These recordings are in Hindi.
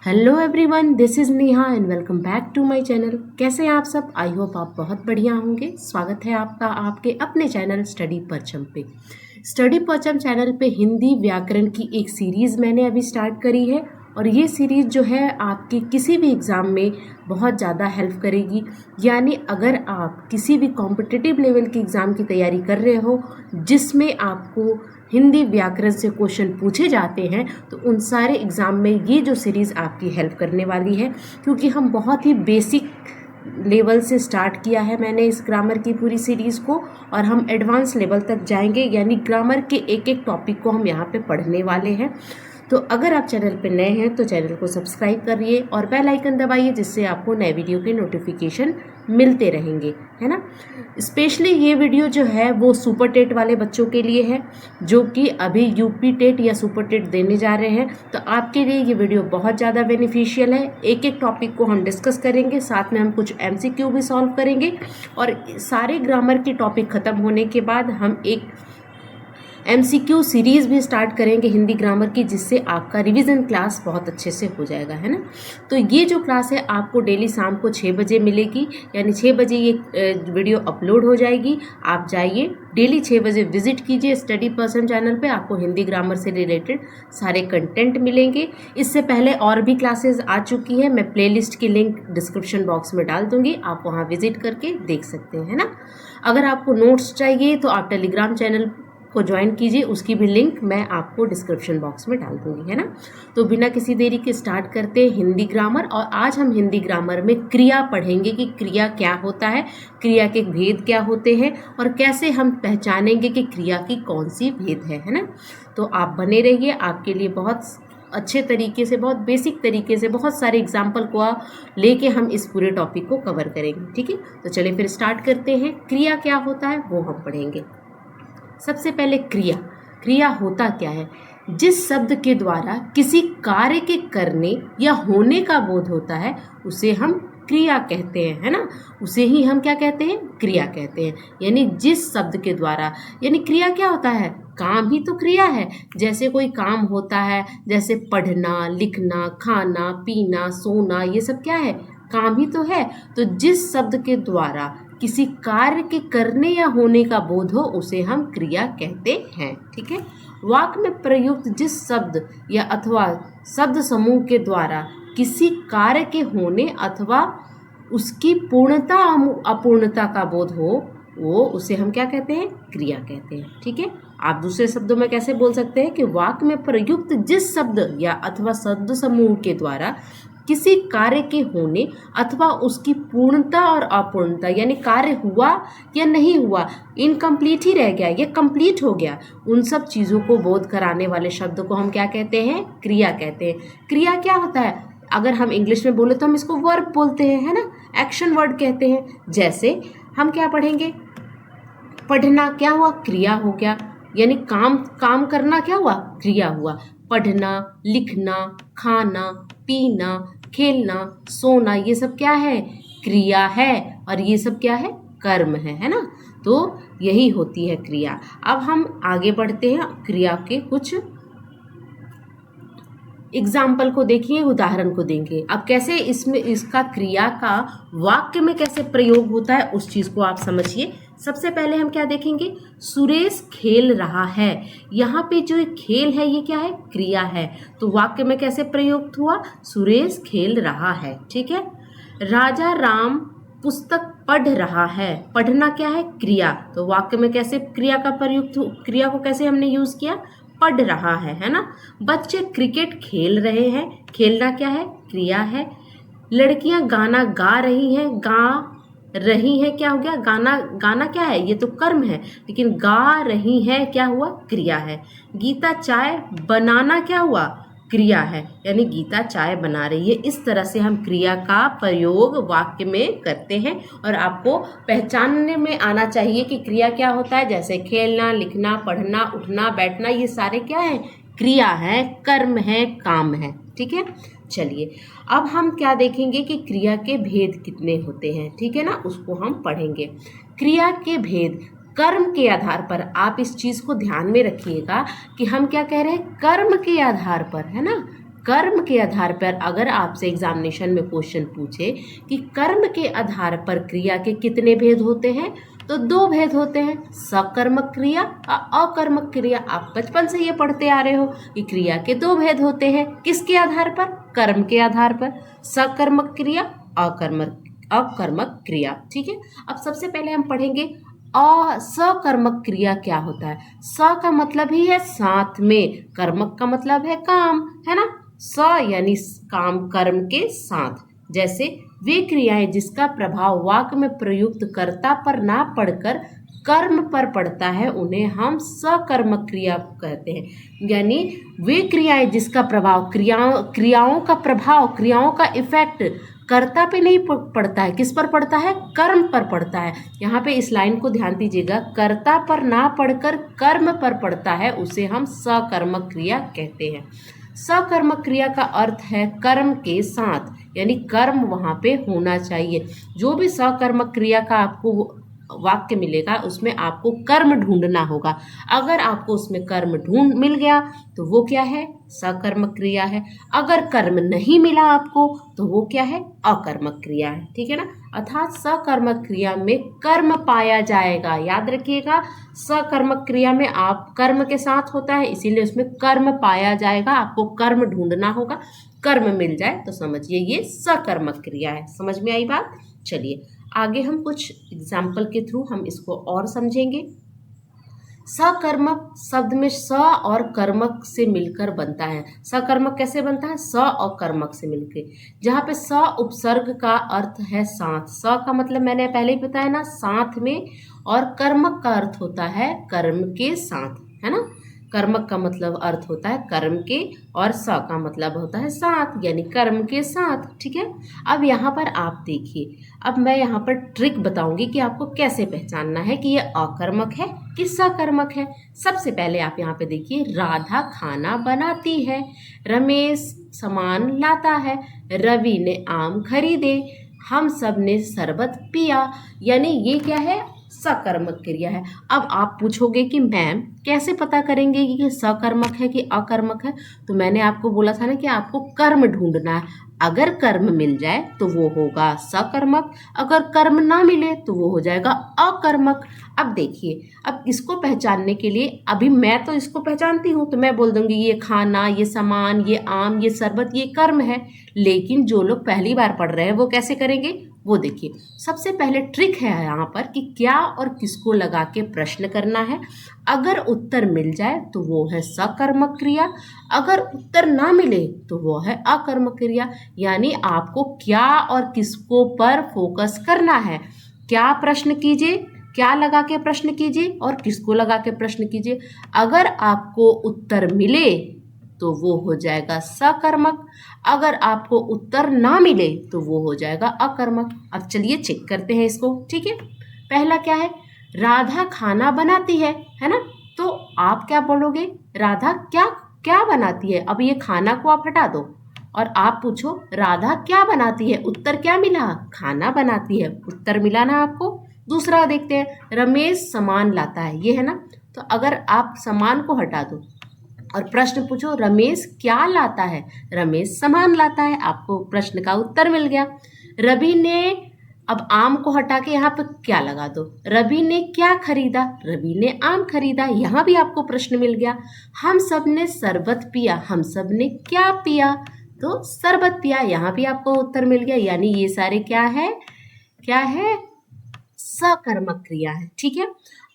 Hello everyone, this is Neha and welcome back to my channel. कैसे हैं आप सब? आई होप आप बहुत बढ़िया होंगे। स्वागत है आपका आपके अपने चैनल स्टडी परचम पे। स्टडी परचम चैनल पे हिंदी व्याकरण की एक सीरीज़ मैंने अभी स्टार्ट करी है और ये सीरीज़ जो है आपके किसी भी एग्ज़ाम में बहुत ज़्यादा हेल्प करेगी। यानी अगर आप किसी भी कॉम्पिटिटिव लेवल की एग्ज़ाम की तैयारी कर रहे हो जिसमें आपको हिंदी व्याकरण से क्वेश्चन पूछे जाते हैं, तो उन सारे एग्ज़ाम में ये जो सीरीज़ आपकी हेल्प करने वाली है। क्योंकि हम बहुत ही बेसिक लेवल से स्टार्ट किया है मैंने इस ग्रामर की पूरी सीरीज़ को और हम एडवांस लेवल तक जाएंगे। यानी ग्रामर के एक एक टॉपिक को हम यहाँ पे पढ़ने वाले हैं। तो अगर आप चैनल पे नए हैं तो चैनल को सब्सक्राइब करिए और बेल आइकन दबाइए, जिससे आपको नए वीडियो के नोटिफिकेशन मिलते रहेंगे, है ना। स्पेशली ये वीडियो जो है वो सुपर टेट वाले बच्चों के लिए है जो कि अभी यूपी टेट या सुपर टेट देने जा रहे हैं। तो आपके लिए ये वीडियो बहुत ज़्यादा बेनिफिशियल है। एक एक टॉपिक को हम डिस्कस करेंगे, साथ में हम कुछ MCQ भी सॉल्व करेंगे और सारे ग्रामर के टॉपिक ख़त्म होने के बाद हम एक MCQ सीरीज़ भी स्टार्ट करेंगे हिंदी ग्रामर की, जिससे आपका रिवीजन क्लास बहुत अच्छे से हो जाएगा, है ना। तो ये जो क्लास है आपको डेली शाम को 6 बजे मिलेगी। यानी 6 बजे ये वीडियो अपलोड हो जाएगी। आप जाइए डेली 6 बजे विजिट कीजिए स्टडी पर्सन चैनल पे, आपको हिंदी ग्रामर से रिलेटेड सारे कंटेंट मिलेंगे। इससे पहले और भी क्लासेस आ चुकी है, मैं प्लेलिस्ट की लिंक डिस्क्रिप्शन बॉक्स में डाल दूंगी, आप वहाँ विजिट करके देख सकते हैं, है ना। अगर आपको नोट्स चाहिए तो आप टेलीग्राम चैनल को ज्वाइन कीजिए, उसकी भी लिंक मैं आपको डिस्क्रिप्शन बॉक्स में डाल दूंगी, है ना। तो बिना किसी देरी के स्टार्ट करते हैं हिंदी ग्रामर। और आज हम हिंदी ग्रामर में क्रिया पढ़ेंगे कि क्रिया क्या होता है, क्रिया के भेद क्या होते हैं और कैसे हम पहचानेंगे कि क्रिया की कौन सी भेद है ना। तो आप बने रहिए, आपके लिए बहुत अच्छे तरीके से, बहुत बेसिक तरीके से, बहुत सारे एग्जाम्पल को लेके हम इस पूरे टॉपिक को कवर करेंगे, ठीक है। तो चलिए फिर स्टार्ट करते हैं। क्रिया क्या होता है वो हम पढ़ेंगे। सबसे पहले क्रिया होता क्या है? जिस शब्द के द्वारा किसी कार्य के करने या होने का बोध होता है उसे हम क्रिया कहते हैं, है ना। उसे ही हम क्या कहते हैं? क्रिया कहते हैं। यानी जिस शब्द के द्वारा, यानी क्रिया क्या होता है? काम ही तो क्रिया है। जैसे कोई काम होता है, जैसे पढ़ना, लिखना, खाना, पीना, सोना, ये सब क्या है? काम ही तो है। तो जिस शब्द के द्वारा किसी कार्य के करने या होने का बोध हो उसे हम क्रिया कहते हैं, ठीक है। वाक्य में प्रयुक्त जिस शब्द या अथवा शब्द समूह के द्वारा किसी कार्य के होने अथवा उसकी पूर्णता अपूर्णता का बोध हो वो उसे हम क्या कहते हैं? क्रिया कहते हैं, ठीक है। आप दूसरे शब्दों में कैसे बोल सकते हैं कि वाक्य में प्रयुक्त जिस शब्द या अथवा शब्द समूह के द्वारा किसी कार्य के होने अथवा उसकी पूर्णता और अपूर्णता, यानी कार्य हुआ या नहीं हुआ, इनकम्प्लीट ही रह गया, ये कंप्लीट हो गया, उन सब चीज़ों को बोध कराने वाले शब्द को हम क्या कहते हैं? क्रिया कहते हैं। क्रिया क्या होता है? अगर हम इंग्लिश में बोले तो हम इसको वर्ब बोलते हैं, है ना, एक्शन वर्ड कहते हैं। जैसे हम क्या पढ़ेंगे? पढ़ना क्या हुआ? क्रिया हो गया। यानी काम करना क्या हुआ? क्रिया हुआ। पढ़ना, लिखना, खाना, पीना, खेलना, सोना, ये सब क्या है? क्रिया है। और ये सब क्या है? कर्म है ना। तो यही होती है क्रिया। अब हम आगे बढ़ते हैं, क्रिया के कुछ एग्जाम्पल को देखिए, उदाहरण को देंगे। अब कैसे इसमें इसका क्रिया का वाक्य में कैसे प्रयोग होता है उस चीज को आप समझिए। सबसे पहले हम क्या देखेंगे? सुरेश खेल रहा है। यहाँ पे जो खेल है ये क्या है? क्रिया है। तो वाक्य में कैसे प्रयुक्त हुआ? सुरेश खेल रहा है, ठीक है। राजा राम पुस्तक पढ़ रहा है। पढ़ना क्या है? क्रिया। तो वाक्य में कैसे क्रिया का प्रयुक्त, क्रिया को कैसे हमने यूज किया? पढ़ रहा है ना। बच्चे क्रिकेट खेल रहे हैं। खेलना क्या है? क्रिया है। लड़कियां गाना गा रही हैं। गा रही है क्या हो गया? गाना क्या है? ये तो कर्म है, लेकिन गा रही है क्या हुआ? क्रिया है। गीता चाय बनाना क्या हुआ? क्रिया है। यानी गीता चाय बना रही है। इस तरह से हम क्रिया का प्रयोग वाक्य में करते हैं और आपको पहचानने में आना चाहिए कि क्रिया क्या होता है। जैसे खेलना, लिखना, पढ़ना, उठना, बैठना, ये सारे क्या है? क्रिया है, कर्म है, काम है, ठीक है। चलिए अब हम क्या देखेंगे कि क्रिया के भेद कितने होते हैं, ठीक है ना, उसको हम पढ़ेंगे। क्रिया के भेद कर्म के आधार पर, आप इस चीज को ध्यान में रखिएगा कि हम क्या कह रहे हैं? कर्म के आधार पर, है ना। कर्म के आधार पर अगर आपसे एग्जामिनेशन में क्वेश्चन पूछे कि कर्म के आधार पर क्रिया के कितने भेद होते हैं, तो दो भेद होते हैं, सकर्मक क्रिया और अकर्मक क्रिया। आप बचपन से ये पढ़ते आ रहे हो कि क्रिया के दो भेद होते हैं, किसके आधार पर? कर्म के आधार पर, सकर्मक क्रिया, अकर्मक क्रिया। ठीक है, अब सबसे पहले हम पढ़ेंगे सकर्मक क्रिया क्या होता है। स का मतलब ही है साथ में, कर्मक का मतलब है काम, है ना। स यानी काम कर्म के साथ। जैसे वे क्रियाएं जिसका प्रभाव वाक्य में प्रयुक्त कर्ता पर ना पड़कर कर्म पर पड़ता है उन्हें हम सकर्मक क्रिया कहते हैं। यानी वे क्रियाएं जिसका प्रभाव, क्रियाओं का प्रभाव, क्रियाओं का इफेक्ट कर्ता पे नहीं पड़ता है, किस पर पड़ता है? कर्म पर पड़ता है। यहाँ पे इस लाइन को ध्यान दीजिएगा, कर्ता पर ना पड़कर कर्म पर पड़ता है उसे हम सकर्मक क्रिया कहते हैं। सकर्मक क्रिया का अर्थ है कर्म के साथ, यानी कर्म वहाँ पे होना चाहिए। जो भी सकर्मक क्रिया का आपको वाक्य मिलेगा उसमें आपको कर्म ढूंढना होगा। अगर आपको उसमें कर्म ढूंढ मिल गया तो वो क्या है? सकर्मक क्रिया है। अगर कर्म नहीं मिला आपको तो वो क्या है? अकर्मक क्रिया है। ठीक है ना। अर्थात सकर्मक क्रिया में कर्म पाया जाएगा। याद रखिएगा, सकर्मक क्रिया में आप कर्म के साथ होता है, इसीलिए उसमें कर्म पाया जाएगा। आपको कर्म ढूंढना होगा, कर्म मिल जाए तो समझिए ये सकर्मक क्रिया है। समझ में आई बात? चलिए आगे हम कुछ एग्जाम्पल के थ्रू हम इसको और समझेंगे। सकर्मक शब्द में स और कर्मक से मिलकर बनता है। सकर्मक कैसे बनता है? स और कर्मक से मिलकर। जहाँ पे स उपसर्ग का अर्थ है साथ, स का मतलब मैंने पहले ही बताया ना, साथ में, और कर्मक का अर्थ होता है कर्म के साथ, है ना। कर्मक का मतलब अर्थ होता है कर्म के, और स का मतलब होता है साथ, यानी कर्म के साथ। ठीक है। अब यहाँ पर आप देखिए, अब मैं यहाँ पर ट्रिक बताऊंगी कि आपको कैसे पहचानना है कि ये अकर्मक है कि सकर्मक है। सबसे पहले आप यहाँ पे देखिए, राधा खाना बनाती है, रमेश सामान लाता है, रवि ने आम खरीदे, हम सब ने शरबत पिया। यानी ये क्या है? सकर्मक क्रिया है। अब आप पूछोगे कि मैम कैसे पता करेंगे कि ये सकर्मक है कि अकर्मक है? तो मैंने आपको बोला था ना कि आपको कर्म ढूंढना है। अगर कर्म मिल जाए तो वो होगा सकर्मक, अगर कर्म ना मिले तो वो हो जाएगा अकर्मक। अब देखिए, अब इसको पहचानने के लिए, अभी मैं तो इसको पहचानती हूँ तो मैं बोल दूंगी ये खाना, ये सामान, ये आम, ये शरबत, ये कर्म है। लेकिन जो लोग पहली बार पढ़ रहे हैं वो कैसे करेंगे? वो देखिए, सबसे पहले ट्रिक है यहाँ पर कि क्या और किसको लगा के प्रश्न करना है। अगर उत्तर मिल जाए तो वो है सकर्मक क्रिया, अगर उत्तर ना मिले तो वो है अकर्मक क्रिया। यानी आपको क्या और किसको पर फोकस करना है। क्या प्रश्न कीजिए, क्या लगा के प्रश्न कीजिए और किसको लगा के प्रश्न कीजिए। अगर आपको उत्तर मिले तो वो हो जाएगा सकर्मक, अगर आपको उत्तर ना मिले तो वो हो जाएगा अकर्मक। अब चलिए चेक करते हैं इसको। ठीक है, पहला क्या है? राधा खाना बनाती है ना। तो आप क्या बोलोगे? राधा क्या क्या बनाती है? अब ये खाना को आप हटा दो और आप पूछो राधा क्या बनाती है। उत्तर क्या मिला? खाना बनाती है, उत्तर मिला ना आपको। दूसरा देखते हैं, रमेश सामान लाता है, ये है ना। तो अगर आप सामान को हटा दो और प्रश्न पूछो रमेश क्या लाता है, रमेश सामान लाता है, आपको प्रश्न का उत्तर मिल गया। रवि ने, अब आम को हटा के यहाँ पे क्या लगा दो, रवि ने क्या खरीदा, रवि ने आम खरीदा, यहाँ भी आपको प्रश्न मिल गया। हम सब ने शरबत पिया, हम सब ने क्या पिया, तो शरबत पिया, यहाँ भी आपको उत्तर मिल गया। यानी ये सारे क्या है? क्या है? सकर्मक क्रिया है। ठीक है।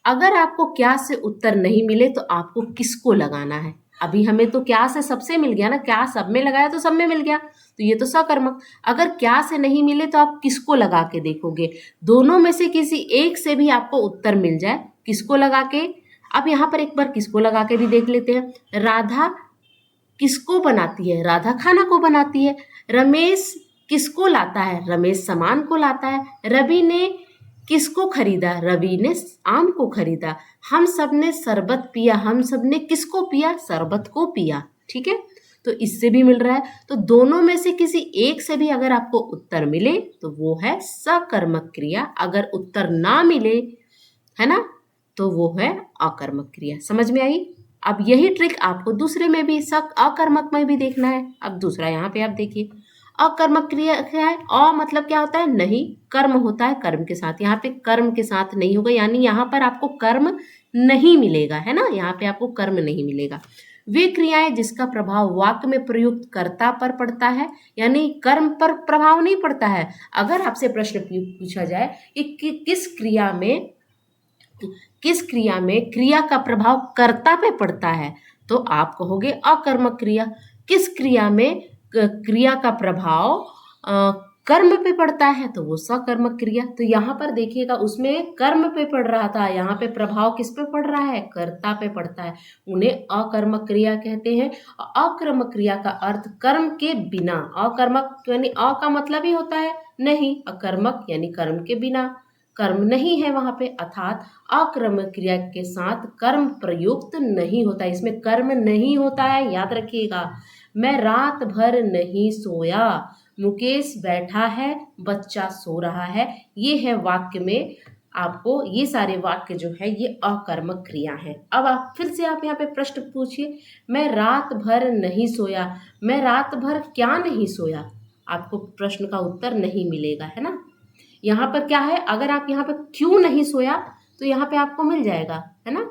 अगर आपको क्या से उत्तर नहीं मिले तो आपको किसको लगाना है। अभी हमें तो क्या से सबसे मिल गया ना, क्या सब में लगाया तो सब में मिल गया, तो ये तो सकर्मक। अगर क्या से नहीं मिले तो आप किसको लगा के देखोगे। दोनों में से किसी एक से भी आपको उत्तर मिल जाए, किसको लगा के। अब यहाँ पर एक बार किसको लगा के भी देख लेते हैं। राधा किसको बनाती है? राधा खाना को बनाती है। रमेश किसको लाता है? रमेश सामान को लाता है। रवि ने किसको खरीदा? रवि ने आम को खरीदा। हम सब ने शरबत पिया, हम सब ने किसको पिया? शरबत को पिया। ठीक है, तो इससे भी मिल रहा है। तो दोनों में से किसी एक से भी अगर आपको उत्तर मिले तो वो है सकर्मक क्रिया, अगर उत्तर ना मिले, है ना, तो वो है अकर्मक क्रिया। समझ में आई? अब यही ट्रिक आपको दूसरे में भी अकर्मक में भी देखना है। अब दूसरा यहाँ पे आप देखिए, अकर्मक क्रिया क्या है? अ मतलब क्या होता है? नहीं, कर्म होता है कर्म के साथ। यहाँ पे कर्म के साथ नहीं होगा, यानी यहाँ पर आपको कर्म नहीं मिलेगा, है ना, यहाँ पे आपको कर्म नहीं मिलेगा। वे क्रियाएं जिसका प्रभाव वाक्य में प्रयुक्त कर्ता पर पड़ता है, यानी कर्म पर प्रभाव नहीं पड़ता है। अगर आपसे प्रश्न पूछा जाए कि किस क्रिया में क्रिया का प्रभाव कर्ता पे पड़ता है, तो आप कहोगे अकर्मक क्रिया। किस क्रिया में क्रिया का प्रभाव कर्म पे पड़ता है, तो वो सकर्मक क्रिया। तो यहाँ पर देखिएगा, उसमें कर्म पे पड़ रहा था, यहाँ पे प्रभाव किस पे पड़ रहा है? कर्ता पे पड़ता है। उन्हें अकर्मक क्रिया कहते हैं। अकर्मक क्रिया का अर्थ कर्म के बिना, अकर्मक यानी अ का मतलब ही होता है नहीं, अकर्मक यानी कर्म के बिना, कर्म नहीं है वहां पे, अर्थात अकर्मक क्रिया के साथ कर्म प्रयुक्त नहीं होता, इसमें कर्म नहीं होता है, याद रखिएगा। मैं रात भर नहीं सोया, मुकेश बैठा है, बच्चा सो रहा है, ये है वाक्य में आपको, ये सारे वाक्य जो है ये अकर्मक क्रिया है। अब आप फिर से आप यहाँ पे प्रश्न पूछिए, मैं रात भर नहीं सोया, मैं रात भर क्या नहीं सोया, आपको प्रश्न का उत्तर नहीं मिलेगा, है ना। यहाँ पर क्या है, अगर आप यहाँ पे क्यों नहीं सोया तो यहाँ पे आपको मिल जाएगा, है ना।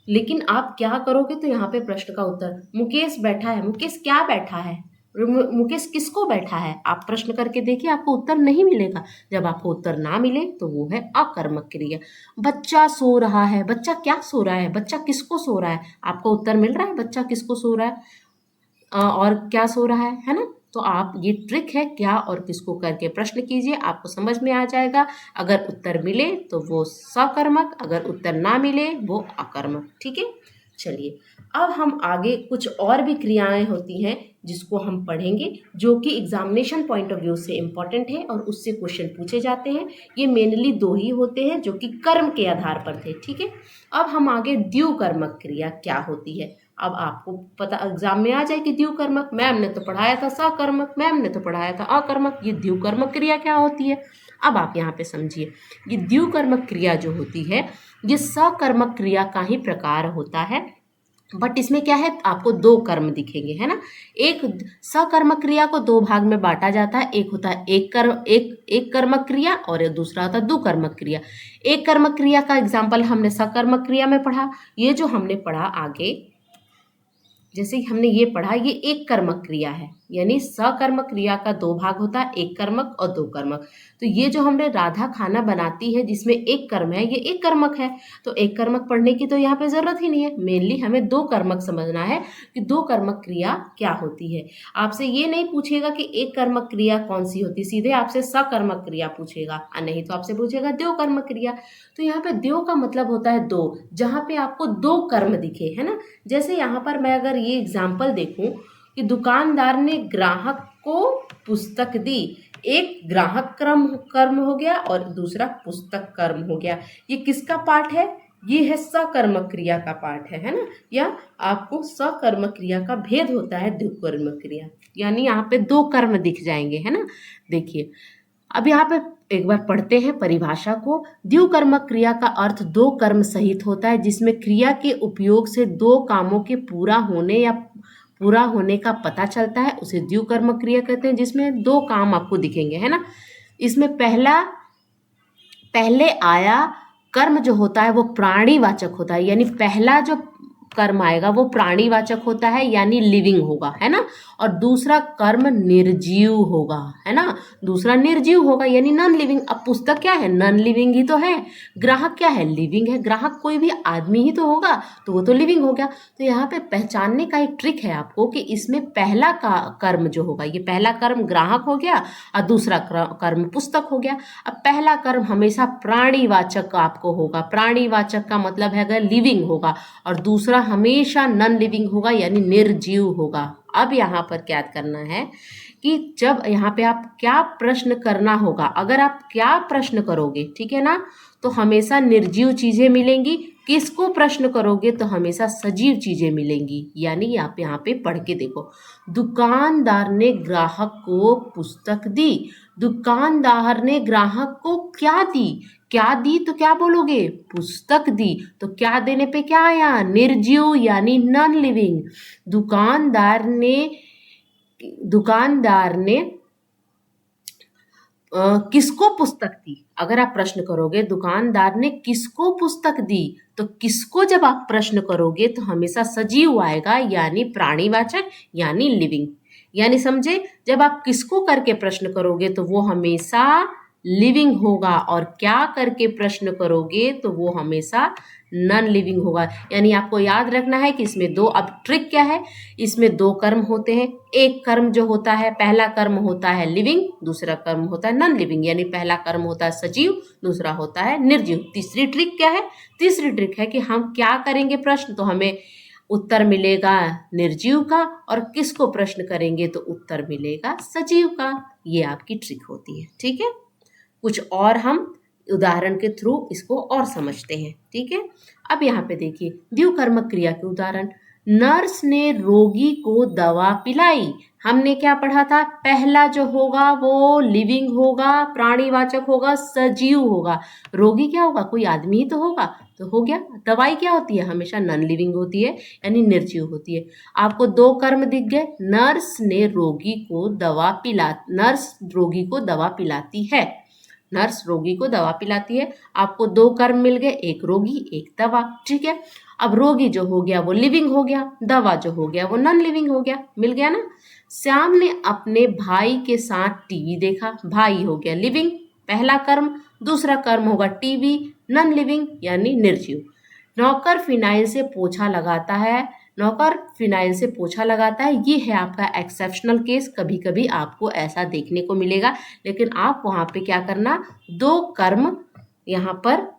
लेकिन आप क्या करोगे, तो यहाँ पे प्रश्न का उत्तर मुकेश बैठा है, मुकेश क्या बैठा है, मुकेश किसको बैठा है, आप प्रश्न करके देखिए, आपको उत्तर नहीं मिलेगा। जब आपको उत्तर ना मिले तो वो है अकर्मक क्रिया। बच्चा सो रहा है, बच्चा क्या सो रहा है, बच्चा किसको सो रहा है, आपको उत्तर मिल रहा है बच्चा किसको सो रहा है और क्या सो रहा है ना। तो आप, ये ट्रिक है क्या और किसको करके प्रश्न कीजिए, आपको समझ में आ जाएगा। अगर उत्तर मिले तो वो सकर्मक, अगर उत्तर ना मिले वो अकर्मक, ठीक है। चलिए, अब हम आगे कुछ और भी क्रियाएं होती हैं जिसको हम पढ़ेंगे, जो कि एग्जामिनेशन पॉइंट ऑफ व्यू से इम्पॉर्टेंट है और उससे क्वेश्चन पूछे जाते हैं। ये मेनली दो ही होते हैं जो कि कर्म के आधार पर थे, ठीक है। अब हम आगे द्विकर्मक क्रिया क्या होती है। अब आपको पता एग्जाम में आ जाए कि द्विकर्मक, मैम ने तो पढ़ाया था सकर्मक, मैम ने तो पढ़ाया था अकर्मक, ये द्विकर्मक क्रिया क्या होती है। अब आप यहाँ पे समझिए, ये द्विकर्मक क्रिया जो होती है ये सकर्मक क्रिया का ही प्रकार होता है, बट इसमें क्या है, आपको दो कर्म दिखेंगे, है ना। एक सकर्मक क्रिया को दो भाग में बांटा जाता है, एक होता है एक कर्मक क्रिया और दूसरा होता है दुकर्मक क्रिया। एक कर्मक क्रिया का एग्जाम्पल हमने सकर्मक क्रिया में पढ़ा, ये जो हमने पढ़ा आगे, जैसे कि हमने ये पढ़ा, ये एक कर्मक क्रिया है, यानी सकर्मक क्रिया का दो भाग होता है, एक कर्मक और दो कर्मक। तो ये जो हमने राधा खाना बनाती है जिसमें एक कर्म है, ये एक कर्मक है, तो एक कर्मक पढ़ने की तो यहाँ पे जरूरत ही नहीं है। मेनली हमें दो कर्मक समझना है कि दो कर्मक क्रिया क्या होती है। आपसे ये नहीं पूछेगा कि एक कर्मक क्रिया कौन सी होती, सीधे आपसे सकर्मक क्रिया पूछेगा, नहीं तो आपसे पूछेगा द्यो कर्मक क्रिया। तो यहाँ पे द्यो का मतलब होता है दो, जहाँ पे आपको दो कर्म दिखे, है ना। जैसे यहाँ पर मैं अगर ये एग्जाम्पल देखूं कि दुकानदार ने ग्राहक को पुस्तक दी, एक ग्राहक कर्म हो गया और दूसरा पुस्तक कर्म हो गया। ये किसका पार्ट है, ये है सकर्मक क्रिया का पार्ट है ना। या आपको सकर्मक क्रिया का भेद होता है द्विकर्मक क्रिया, यानी यहाँ पे दो कर्म दिख जाएंगे, है ना। देखिए, अब यहाँ पे एक बार पढ़ते हैं परिभाषा को। द्विकर्मक क्रिया का अर्थ दो कर्म सहित होता है, जिसमें क्रिया के उपयोग से दो कामों के पूरा होने का पता चलता है, उसे द्विकर्मक क्रिया कहते हैं, जिसमें दो काम आपको दिखेंगे, है ना। इसमें पहले आया कर्म जो होता है वो प्राणीवाचक होता है, यानी पहला जो कर्म आएगा वो प्राणीवाचक होता है, यानी लिविंग होगा, है ना। और दूसरा कर्म निर्जीव होगा, है ना, दूसरा निर्जीव होगा यानी नॉन लिविंग। अब पुस्तक क्या है, नॉन लिविंग ही तो है। ग्राहक क्या है, लिविंग है। ग्राहक कोई भी आदमी ही तो होगा, तो वो तो लिविंग हो गया। तो यहाँ पे पहचानने का एक ट्रिक है आपको कि इसमें पहला का कर्म जो होगा, ये पहला कर्म ग्राहक हो गया और दूसरा कर्म पुस्तक हो गया। अब पहला कर्म हमेशा प्राणीवाचक आपको होगा, प्राणीवाचक का मतलब है अगर लिविंग होगा, और दूसरा हमेशा नॉन लिविंग होगा यानी निर्जीव होगा। अब यहाँ पर क्या करना है कि जब यहाँ पे आप क्या प्रश्न करना होगा, अगर आप क्या प्रश्न करोगे, ठीक है ना, तो हमेशा निर्जीव चीजें मिलेंगी, किसको प्रश्न करोगे तो हमेशा सजीव चीजें मिलेंगी, यानी आप यहाँ पे पढ़ के देखो। दुकानदार ने ग्राहक को पुस्तक दी। दुकानदार ने ग्राहक को क्या दी? क्या दी तो क्या बोलोगे? पुस्तक दी। तो क्या देने पे क्या आया? निर्जीव यानी नॉन लिविंग। दुकानदार ने किसको पुस्तक दी? अगर आप प्रश्न करोगे दुकानदार ने किसको पुस्तक दी, तो किसको जब आप प्रश्न करोगे तो हमेशा सजीव आएगा, यानी प्राणीवाचक यानी लिविंग। यानी समझे, जब आप किसको करके प्रश्न करोगे तो वो हमेशा लिविंग होगा, और क्या करके प्रश्न करोगे तो वो हमेशा नॉन लिविंग होगा। यानी आपको याद रखना है कि इसमें दो, अब ट्रिक क्या है, इसमें दो कर्म होते हैं। एक कर्म जो होता है, पहला कर्म होता है लिविंग, दूसरा कर्म होता है नॉन लिविंग। यानी पहला कर्म होता है सजीव, दूसरा होता है निर्जीव। तीसरी ट्रिक क्या है? तीसरी ट्रिक है कि हम क्या करेंगे प्रश्न तो हमें उत्तर मिलेगा निर्जीव का, और किसको प्रश्न करेंगे तो उत्तर मिलेगा सजीव का। ये आपकी ट्रिक होती है। ठीक है, कुछ और हम उदाहरण के थ्रू इसको और समझते हैं। ठीक है, अब यहाँ पे देखिए द्विकर्मक क्रिया के उदाहरण। नर्स ने रोगी को दवा पिलाई। हमने क्या पढ़ा था? पहला जो होगा वो लिविंग होगा, प्राणीवाचक होगा, सजीव होगा। रोगी क्या होगा? कोई आदमी ही तो होगा, तो हो गया। दवाई क्या होती है? हमेशा नॉन लिविंग होती है, यानी निर्जीव होती है। आपको दो कर्म दिख गए। नर्स रोगी को दवा पिलाती है। नर्स रोगी को दवा पिलाती है। आपको दो कर्म मिल गए, एक रोगी एक दवा। ठीक है, अब रोगी जो हो गया वो लिविंग हो गया, दवा जो हो गया वो नॉन लिविंग हो गया। मिल गया ना। श्याम ने अपने भाई के साथ टीवी देखा। भाई हो गया लिविंग, पहला कर्म। दूसरा कर्म होगा टीवी, नॉन लिविंग यानी निर्जीव। नौकर फिनाइल से पोछा लगाता है। ये है आपका एक्सेप्शनल केस। कभी कभी आपको ऐसा देखने को मिलेगा, लेकिन आप वहां पे क्या करना, दो कर्म यहाँ पर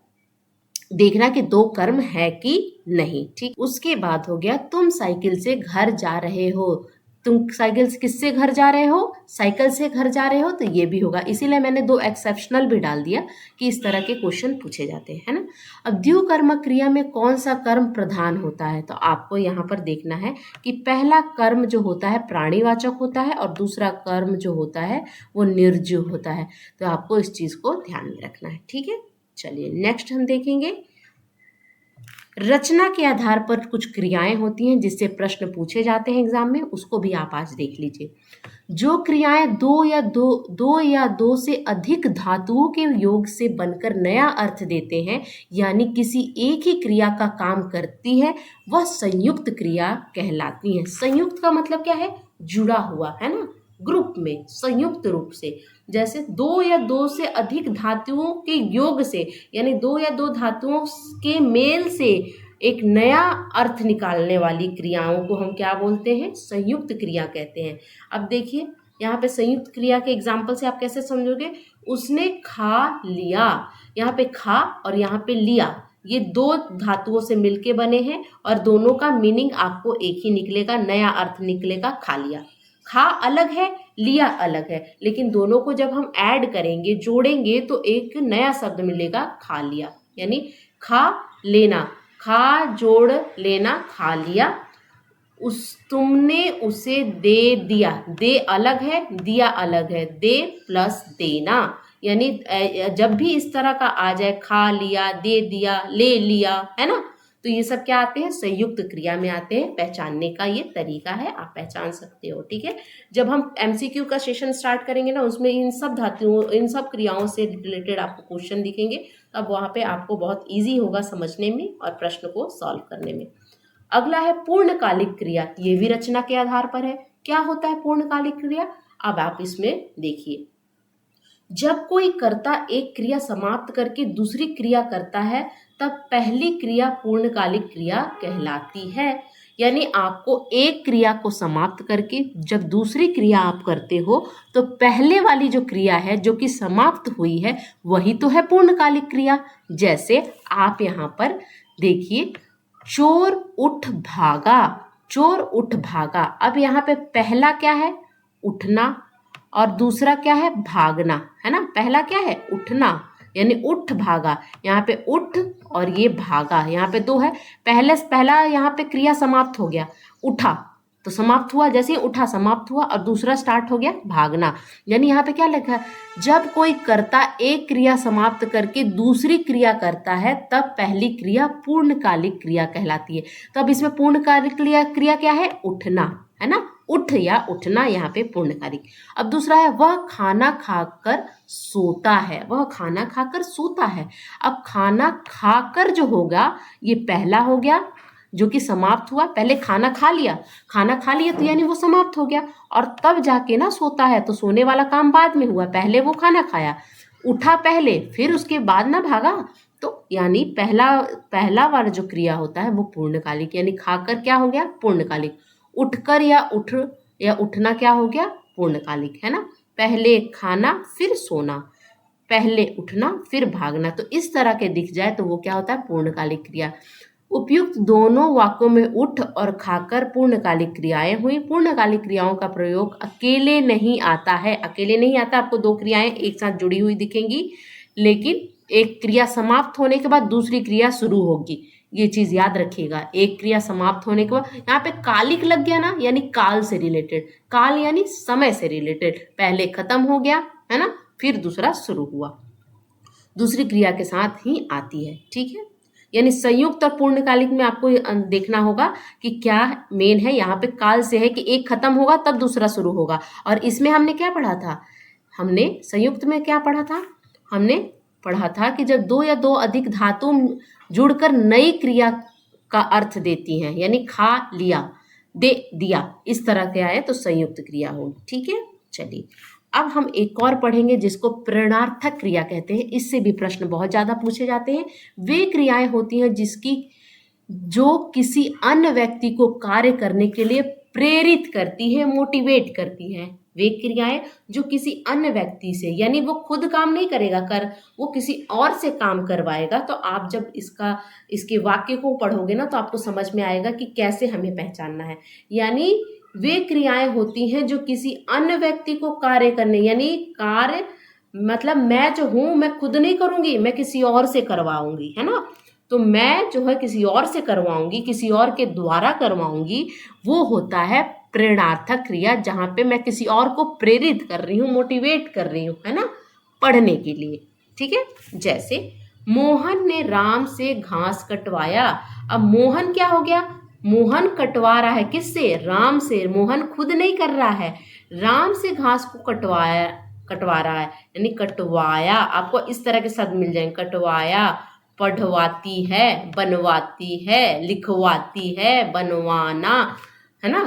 देखना कि दो कर्म है कि नहीं। ठीक, उसके बाद हो गया तुम साइकिल से घर जा रहे हो। तुम साइकिल से किससे घर जा रहे हो? साइकिल से घर जा रहे हो, तो ये भी होगा। इसीलिए मैंने दो एक्सेप्शनल भी डाल दिया कि इस तरह के क्वेश्चन पूछे जाते हैं, है ना। अब द्विकर्मक क्रिया में कौन सा कर्म प्रधान होता है, तो आपको यहाँ पर देखना है कि पहला कर्म जो होता है प्राणीवाचक होता है, और दूसरा कर्म जो होता है वो निर्जीव होता है। तो आपको इस चीज को ध्यान में रखना है। ठीक है, चलिए नेक्स्ट हम देखेंगे। रचना के आधार पर कुछ क्रियाएं होती हैं जिससे प्रश्न पूछे जाते हैं एग्जाम में, उसको भी आप आज देख लीजिए। जो क्रियाएं दो या दो से अधिक धातुओं के योग से बनकर नया अर्थ देते हैं, यानी किसी एक ही क्रिया का काम करती है, वह संयुक्त क्रिया कहलाती है। संयुक्त का मतलब क्या है? जुड़ा हुआ, है ना, ग्रुप में संयुक्त रूप से। जैसे दो या दो से अधिक धातुओं के योग से, यानी दो या दो धातुओं के मेल से एक नया अर्थ निकालने वाली क्रियाओं को हम क्या बोलते हैं? संयुक्त क्रिया कहते हैं। अब देखिए यहाँ पे संयुक्त क्रिया के एग्जाम्पल से आप कैसे समझोगे? उसने खा लिया, यहाँ पे खा और यहाँ पे लिया, ये दो धातुओं से मिलके बने हैं, और दोनों का मीनिंग आपको एक ही निकलेगा, नया अर्थ निकलेगा, खा लिया। खा अलग है, लिया अलग है, लेकिन दोनों को जब हम ऐड करेंगे, जोड़ेंगे, तो एक नया शब्द मिलेगा, खा लिया। यानी खा लेना, खा जोड़ लेना, खा लिया। तुमने उसे दे दिया, दे अलग है, दिया अलग है, दे प्लस देना। यानी जब भी इस तरह का आ जाए, खा लिया, दे दिया, ले लिया, है ना, तो ये सब क्या आते हैं? संयुक्त क्रिया में आते हैं। पहचानने का ये तरीका है, आप पहचान सकते हो। ठीक है, जब हम एमसीक्यू का सेशन स्टार्ट करेंगे ना, उसमें इन सब धातुओं, इन सब क्रियाओं से रिलेटेड आपको क्वेश्चन दिखेंगे, तब वहाँ पे आपको बहुत ईजी होगा समझने में और प्रश्न को सॉल्व करने में। अगला है पूर्णकालिक क्रिया। ये भी रचना के आधार पर है। क्या होता है पूर्णकालिक क्रिया? अब आप इसमें देखिए, जब कोई कर्ता एक क्रिया समाप्त करके दूसरी क्रिया करता है, तब पहली क्रिया पूर्णकालिक क्रिया कहलाती है। यानी आपको एक क्रिया को समाप्त करके जब दूसरी क्रिया आप करते हो, तो पहले वाली जो क्रिया है जो कि समाप्त हुई है, वही तो है पूर्णकालिक क्रिया। जैसे आप यहाँ पर देखिए, चोर उठ भागा, चोर उठ भागा। अब यहाँ पे पहला क्या है? उठना, और दूसरा क्या है? भागना, है ना। पहला क्या है? उठना, यानी उठ भागा, यहाँ पे उठ और ये भागा, यहाँ पे दो है। पहला यहाँ पे क्रिया समाप्त हो गया, उठा तो समाप्त हुआ, जैसे ही उठा समाप्त हुआ, और दूसरा स्टार्ट हो गया भागना। यानी यहाँ पे क्या लिखा है, जब कोई कर्ता एक क्रिया समाप्त करके दूसरी क्रिया करता है तब पहली क्रिया पूर्णकालिक क्रिया कहलाती है। तो अब इसमें पूर्णकालिक क्रिया क्या है, उठना, है ना, उठ या उठना, यहाँ पे पूर्णकालिक। अब दूसरा है वह खाना खाकर सोता है, वह खाना खाकर सोता है। अब खाना खाकर जो होगा ये पहला हो गया जो कि समाप्त हुआ, पहले खाना खा लिया तो यानी वो समाप्त हो गया, और तब जाके ना सोता है, तो सोने वाला काम बाद में हुआ, पहले वो खाना खाया, उठा पहले, फिर उसके बाद ना भागा, तो यानी पहला वाला जो क्रिया होता है वो पूर्णकालिक, यानी खाकर क्या हो गया, पूर्णकालिक। उठकर या उठना क्या हो गया, पूर्णकालिक, है ना। पहले खाना फिर सोना, पहले उठना फिर भागना, तो इस तरह के दिख जाए तो वो क्या होता है, पूर्णकालिक क्रिया। उपयुक्त दोनों वाक्यों में उठ और खाकर पूर्णकालिक क्रियाएं हुई। पूर्णकालिक क्रियाओं का प्रयोग अकेले नहीं आता है, अकेले नहीं आता, आपको दो क्रियाएं एक साथ जुड़ी हुई दिखेंगी, लेकिन एक क्रिया समाप्त होने के बाद दूसरी क्रिया शुरू होगी, ये चीज याद रखिएगा। एक क्रिया समाप्त होने के बाद यहाँ पे कालिक लग गया ना, यानी काल से रिलेटेड, काल यानी समय से रिलेटेड, पहले खत्म हो गया, है ना, फिर दूसरा शुरू हुआ, दूसरी क्रिया के साथ ही आती है, ठीक है। यानी संयुक्त और पूर्णकालिक में आपको देखना होगा कि क्या मेन है। यहाँ पे काल से है कि एक खत्म होगा तब दूसरा शुरू होगा, और इसमें हमने क्या पढ़ा था, हमने संयुक्त में क्या पढ़ा था, हमने पढ़ा था कि जब दो या दो अधिक धातु जुड़कर नई क्रिया का अर्थ देती हैं, यानी खा लिया, दे दिया, इस तरह के आए तो संयुक्त क्रिया होगी, ठीक है। चलिए अब हम एक और पढ़ेंगे जिसको प्रेरणार्थक क्रिया कहते हैं। इससे भी प्रश्न बहुत ज्यादा पूछे जाते हैं। वे क्रियाएं होती हैं जो किसी अन्य व्यक्ति को कार्य करने के लिए प्रेरित करती है, मोटिवेट करती है। वे क्रियाएं जो किसी अन्य व्यक्ति से, यानी वो खुद काम नहीं करेगा, वो किसी और से काम करवाएगा। तो आप जब इसके वाक्य को पढ़ोगे ना तो आपको समझ में आएगा कि कैसे हमें पहचानना है। यानी वे क्रियाएं होती हैं जो किसी अन्य व्यक्ति को कार्य करने, यानी कार्य मतलब मैं जो हूं मैं खुद नहीं करूंगी, मैं किसी और से करवाऊंगी, है ना। तो मैं जो है किसी और से करवाऊंगी, किसी और के द्वारा करवाऊंगी, वो होता है प्रेरणार्थक क्रिया, जहां पे मैं किसी और को प्रेरित कर रही हूँ, मोटिवेट कर रही हूँ, है ना, पढ़ने के लिए, ठीक है। जैसे मोहन ने राम से घास कटवाया। अब मोहन क्या हो गया, मोहन कटवा रहा है, किससे, राम से। मोहन खुद नहीं कर रहा है, राम से घास को कटवा रहा है, यानी कटवाया। आपको इस तरह के शब्द मिल जाएंगे, कटवाया, पढ़वाती है, बनवाती है, लिखवाती है, बनवाना, है ना,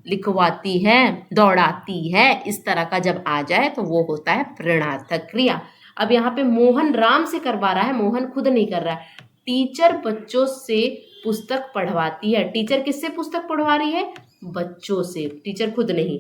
लिखवाती है, दौड़ाती है, इस तरह का जब आ जाए तो वो होता है प्रेरणार्थक क्रिया। अब यहाँ पे मोहन राम से करवा रहा है, मोहन खुद नहीं कर रहा है। टीचर बच्चों से पुस्तक पढ़वाती है, टीचर किससे पुस्तक पढ़वा रही है, बच्चों से, टीचर खुद नहीं।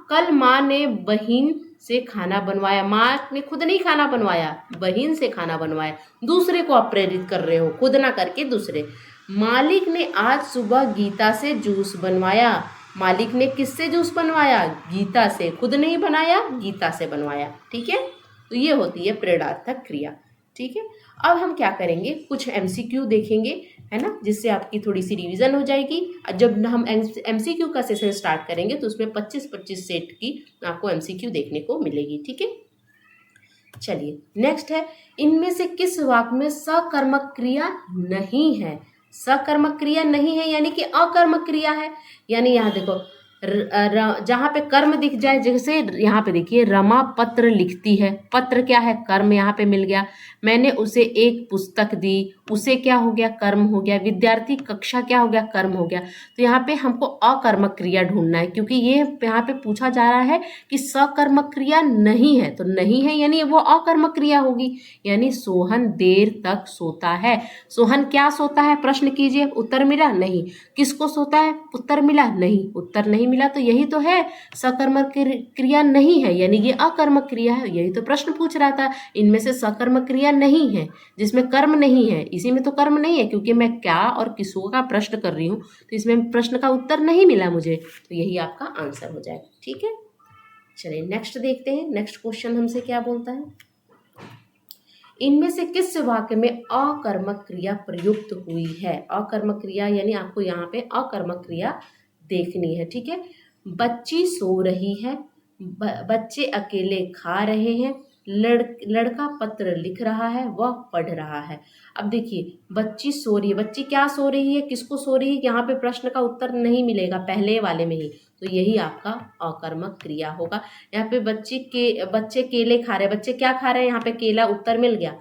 कल माँ ने बहन से खाना बनवाया, माँ ने खुद नहीं खाना बनवाया, बहन से खाना बनवाया, दूसरे को आप प्रेरित कर रहे हो, खुद ना करके दूसरे। मालिक ने आज सुबह गीता से जूस बनवाया, मालिक ने किससे जूस बनवाया, गीता से, खुद नहीं बनाया, गीता से बनवाया, ठीक है। तो ये होती है प्रेरणार्थक क्रिया, ठीक है। अब हम क्या करेंगे, कुछ एमसीक्यू देखेंगे, है ना, जिससे आपकी थोड़ी सी रिवीजन हो जाएगी। जब हम एमसीक्यू का सेशन स्टार्ट करेंगे तो उसमें 25-25 सेट की आपको एमसीक्यू देखने को मिलेगी, ठीक है। चलिए नेक्स्ट है, इनमें से किस वाक्य में सकर्मक क्रिया नहीं है। सकर्मक क्रिया नहीं है यानी कि अकर्मक क्रिया है। यानी यहाँ देखो जहाँ पे कर्म दिख जाए, जैसे यहाँ पे देखिए रमा पत्र लिखती है, पत्र क्या है, कर्म यहाँ पे मिल गया। मैंने उसे एक पुस्तक दी, उसे क्या हो गया, कर्म हो गया। विद्यार्थी कक्षा क्या हो गया, कर्म हो गया। तो यहाँ पे हमको अकर्मक क्रिया ढूंढना है, क्योंकि ये यहाँ पे पूछा जा रहा है कि सकर्मक क्रिया नहीं है, तो नहीं है यानी वो अकर्मक क्रिया होगी। यानी सोहन देर तक सोता है। सोहन क्या सोता है, प्रश्न कीजिए, उत्तर मिला नहीं। किसको सोता है, उत्तर मिला नहीं, उत्तर नहीं मिला, तो यही तो है, सकर्मक क्रिया नहीं है, यानी ये अकर्मक क्रिया है। यही तो प्रश्न पूछ रहा था, इनमें से सकर्मक क्रिया नहीं है जिसमें कर्म नहीं है। इसी में तो कर्म नहीं है, क्योंकि मैं क्या और किसको का प्रश्न कर रही हूँ, तो इसमें प्रश्न का उत्तर नहीं मिला मुझे, तो यही आपका आंसर हो जाएगा, ठीक है। चलिए नेक्स्ट देखते हैं, नेक्स्ट क्वेश्चन हमसे क्या बोलता है। इनमें से किस वाक्य में अकर्मक क्रिया प्रयुक्त हुई है? अकर्मक क्रिया यानी आपको यहाँ पे अकर्मक क्रिया देखनी है, ठीक है। बच्ची सो रही है, बच्चे अकेले खा रहे हैं, लड़का पत्र लिख रहा है, वह पढ़ रहा है। अब देखिए, बच्ची सो रही है, बच्ची क्या सो रही है, किसको सो रही है, यहाँ पे प्रश्न का उत्तर नहीं मिलेगा पहले वाले में ही, तो यही आपका अकर्मक क्रिया होगा। यहाँ पे बच्चे केले खा रहे हैं, बच्चे क्या खा रहे हैं, यहाँ पे केला उत्तर मिल गया।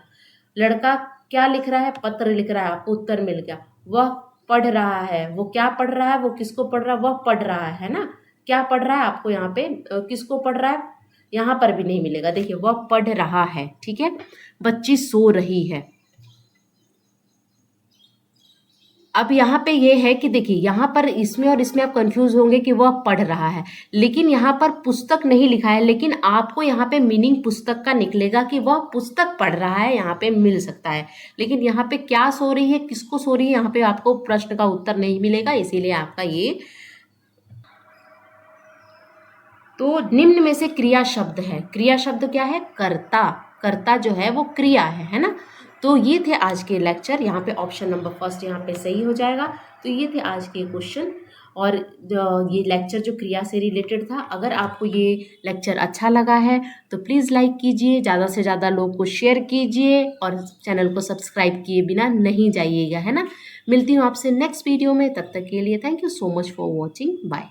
लड़का क्या लिख रहा है, पत्र लिख रहा है, आपको उत्तर मिल गया। वह पढ़ रहा है, वो क्या पढ़ रहा है, वो किसको पढ़ रहा है, वह पढ़ रहा है ना। क्या पढ़ रहा है, आपको यहाँ पे किसको पढ़ रहा है, यहाँ पर भी नहीं मिलेगा। देखिए, वह पढ़ रहा है, ठीक है। बच्ची सो रही है। अब यहाँ पे ये है कि देखिए, यहाँ पर इसमें और इसमें आप कंफ्यूज होंगे कि वह पढ़ रहा है, लेकिन यहाँ पर पुस्तक नहीं लिखा है, लेकिन आपको यहाँ पे मीनिंग पुस्तक का निकलेगा कि वह पुस्तक पढ़ रहा है, यहाँ पे मिल सकता है। लेकिन यहाँ पे क्या सो रही है, किसको सो रही है, यहाँ पे आपको प्रश्न का उत्तर नहीं मिलेगा, इसीलिए आपका ये। तो निम्न में से क्रिया शब्द है, क्रिया शब्द क्या है, कर्ता। कर्ता जो है वो क्रिया है ना। तो ये थे आज के लेक्चर, यहाँ पे ऑप्शन नंबर फर्स्ट यहाँ पे सही हो जाएगा। तो ये थे आज के क्वेश्चन, और ये लेक्चर जो क्रिया से रिलेटेड था। अगर आपको ये लेक्चर अच्छा लगा है तो प्लीज़ लाइक कीजिए, ज़्यादा से ज़्यादा लोग को शेयर कीजिए, और चैनल को सब्सक्राइब किए बिना नहीं जाइएगा, है ना। मिलती हूँ आपसे नेक्स्ट वीडियो में, तब तक के लिए thank you so much for watching, bye.